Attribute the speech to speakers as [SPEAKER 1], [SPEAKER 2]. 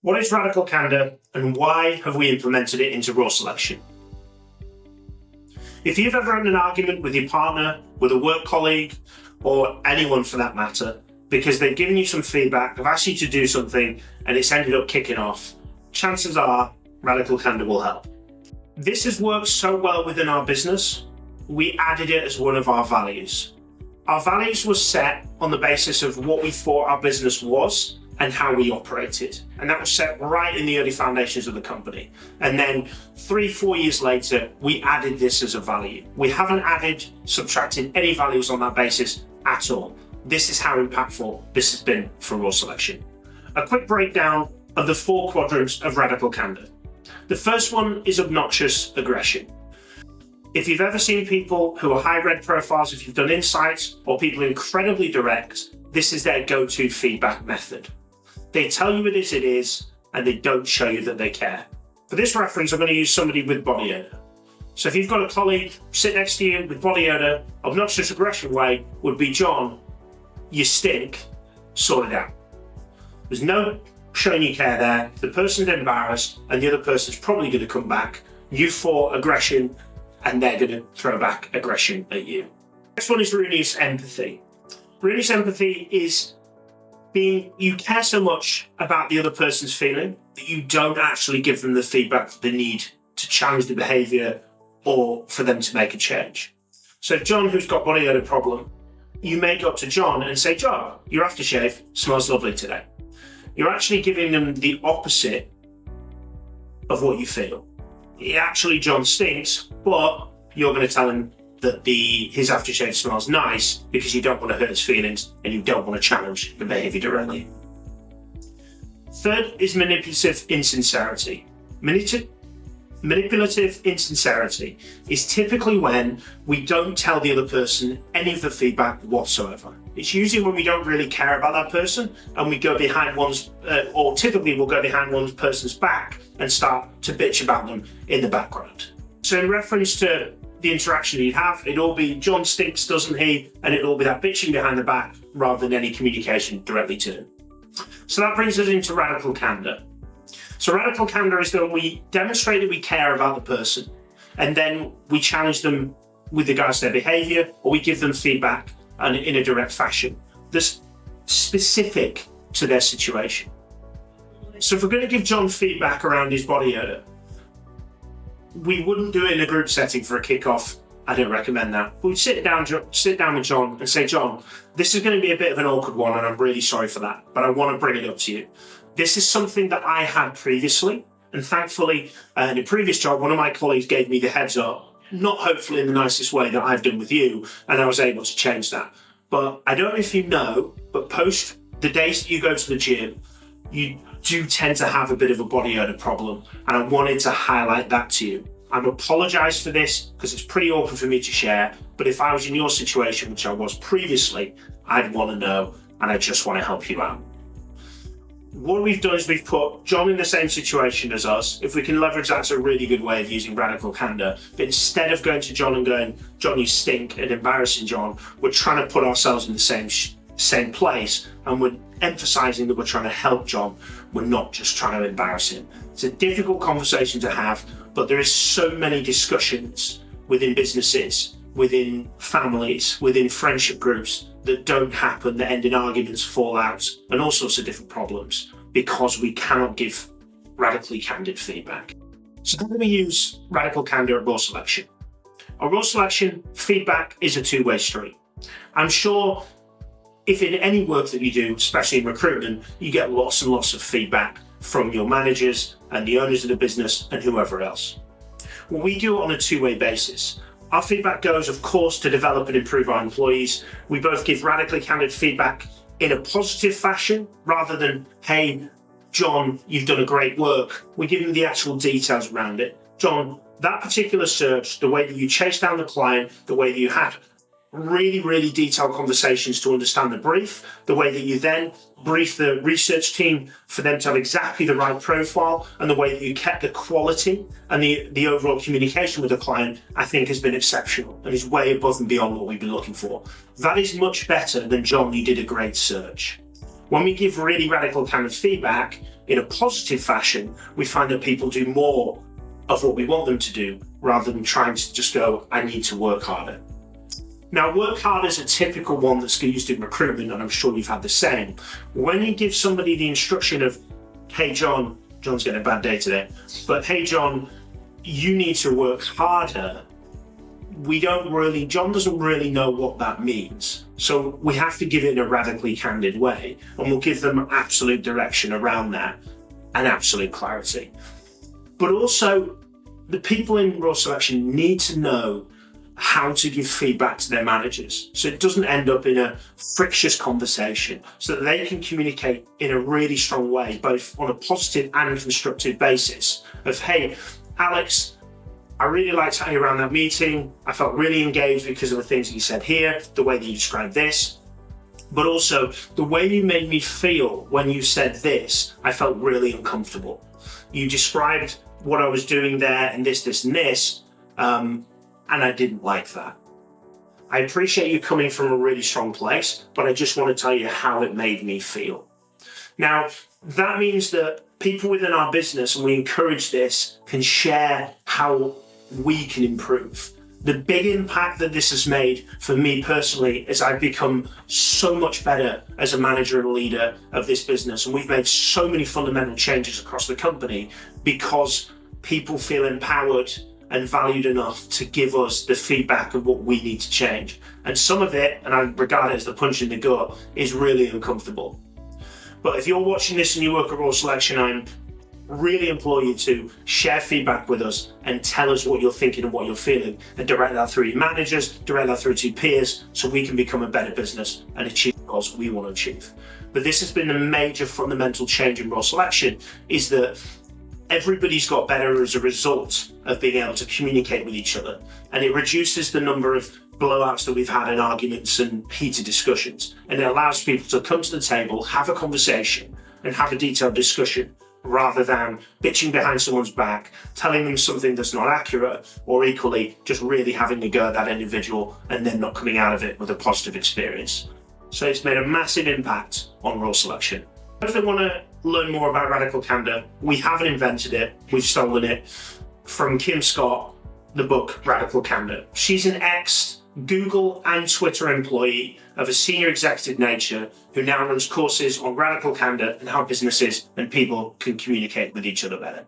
[SPEAKER 1] What is Radical Candor and why have we implemented it into role selection? If you've ever had an argument with your partner, with a work colleague, or anyone for that matter, because they've given you some feedback, they've asked you to do something, and it's ended up kicking off, chances are Radical Candor will help. This has worked so well within our business, we added it as one of our values. Our values were set on the basis of what we thought our business was and how we operated. And that was set right in the early foundations of the company. And then 3-4 years later, we added this as a value. We haven't added, subtracted any values on that basis at all. This is how impactful this has been for role selection. A quick breakdown of the 4 quadrants of Radical Candor. The first one is obnoxious aggression. If you've ever seen people who are high red profiles, if you've done insights, or people incredibly direct, this is their go-to feedback method. They tell you it is, and they don't show you that they care. For this reference, I'm going to use somebody with body odor. So if you've got a colleague sit next to you with body odor, obnoxious aggression way would be, John, you stink, sort it out. There's no showing you care there. The person's embarrassed, and the other person's probably going to come back. You for aggression, and they're going to throw back aggression at you. Next one is ruinous empathy. Ruinous empathy is being, you care so much about the other person's feeling that you don't actually give them the feedback that they need to challenge the behavior or for them to make a change. So if John, who's got body odor problem, you may go up to John and say, John, your aftershave smells lovely today. You're actually giving them the opposite of what you feel. Actually, John stinks, but you're going to tell him that his aftershave smells nice because you don't want to hurt his feelings and you don't want to challenge the behavior directly. Third is manipulative insincerity. Manipulative insincerity is typically when we don't tell the other person any of the feedback whatsoever. It's usually when we don't really care about that person and we go behind or typically we'll go behind one person's back and start to bitch about them in the background. So in reference to the interaction you'd have, it'd all be John stinks, doesn't he? And it'll all be that bitching behind the back rather than any communication directly to him. So that brings us into Radical Candor. So Radical Candor is when we demonstrate that we care about the person and then we challenge them with regards to their behavior or we give them feedback and in a direct fashion that's specific to their situation. So if we're going to give John feedback around his body odor, we wouldn't do it in a group setting for a kickoff. I don't recommend that. We'd sit down with John and say, John, this is going to be a bit of an awkward one and I'm really sorry for that, but I want to bring it up to you. This is something that I had previously, and thankfully, in a previous job, one of my colleagues gave me the heads up, not hopefully in the nicest way that I've done with you, and I was able to change that. But I don't know if you know, but post the days that you go to the gym, you do tend to have a bit of a body odor problem, and I wanted to highlight that to you. I'm apologise for this because it's pretty awkward for me to share, but if I was in your situation, which I was previously, I'd want to know, and I just want to help you out. What we've done is we've put John in the same situation as us. If we can leverage that, it's a really good way of using Radical Candor. But instead of going to John and going, John, you stink, and embarrassing John, we're trying to put ourselves in the same place, and we're emphasising that we're trying to help John. We're not just trying to embarrass him. It's a difficult conversation to have, but there is so many discussions within businesses, within families, within friendship groups that don't happen, that end in arguments, fallouts, and all sorts of different problems because we cannot give radically candid feedback. So how do we use Radical Candor at role selection? At role selection, feedback is a two-way street. I'm sure if in any work that you do, especially in recruitment, you get lots and lots of feedback from your managers and the owners of the business and whoever else. Well, we do it on a two-way basis. Our feedback goes, of course, to develop and improve our employees. We both give radically candid feedback in a positive fashion rather than, hey, John, you've done a great work. We give them the actual details around it. John, that particular search, the way that you chased down the client, the way that you had really, really detailed conversations to understand the brief, the way that you then brief the research team for them to have exactly the right profile, and the way that you kept the quality and the overall communication with the client, I think has been exceptional and is way above and beyond what we've been looking for. That is much better than, John, you did a great search. When we give really radical kind of feedback, in a positive fashion, we find that people do more of what we want them to do rather than trying to just go, I need to work harder. Now, work harder is a typical one that's used in recruitment, and I'm sure you've had the same. When you give somebody the instruction of, hey, John's getting a bad day today, but hey, John, you need to work harder. John doesn't really know what that means. So we have to give it in a radically candid way, and we'll give them absolute direction around that and absolute clarity. But also, the people in role selection need to know how to give feedback to their managers so it doesn't end up in a frictious conversation, so that they can communicate in a really strong way, both on a positive and constructive basis of, hey, Alex, I really liked how you ran that meeting. I felt really engaged because of the things that you said here, the way that you described this, but also the way you made me feel when you said this, I felt really uncomfortable. You described what I was doing there and this, and this, and I didn't like that. I appreciate you coming from a really strong place, but I just want to tell you how it made me feel. Now, that means that people within our business, and we encourage this, can share how we can improve. The big impact that this has made for me personally is I've become so much better as a manager and leader of this business. And we've made so many fundamental changes across the company because people feel empowered and valued enough to give us the feedback of what we need to change. And some of it, and I regard it as the punch in the gut, is really uncomfortable. But if you're watching this and you work at role selection, I really implore you to share feedback with us and tell us what you're thinking and what you're feeling, and direct that through your managers, direct that through to your peers, so we can become a better business and achieve the goals we want to achieve. But this has been a major fundamental change in role selection, is that everybody's got better as a result of being able to communicate with each other. And it reduces the number of blowouts that we've had in arguments and heated discussions. And it allows people to come to the table, have a conversation, and have a detailed discussion, rather than bitching behind someone's back, telling them something that's not accurate, or equally just really having a go at that individual and then not coming out of it with a positive experience. So it's made a massive impact on role selection. If they want to learn more about Radical Candor, we haven't invented it, we've stolen it from Kim Scott, the book Radical Candor. She's an ex-Google and Twitter employee of a senior executive nature who now runs courses on Radical Candor and how businesses and people can communicate with each other better.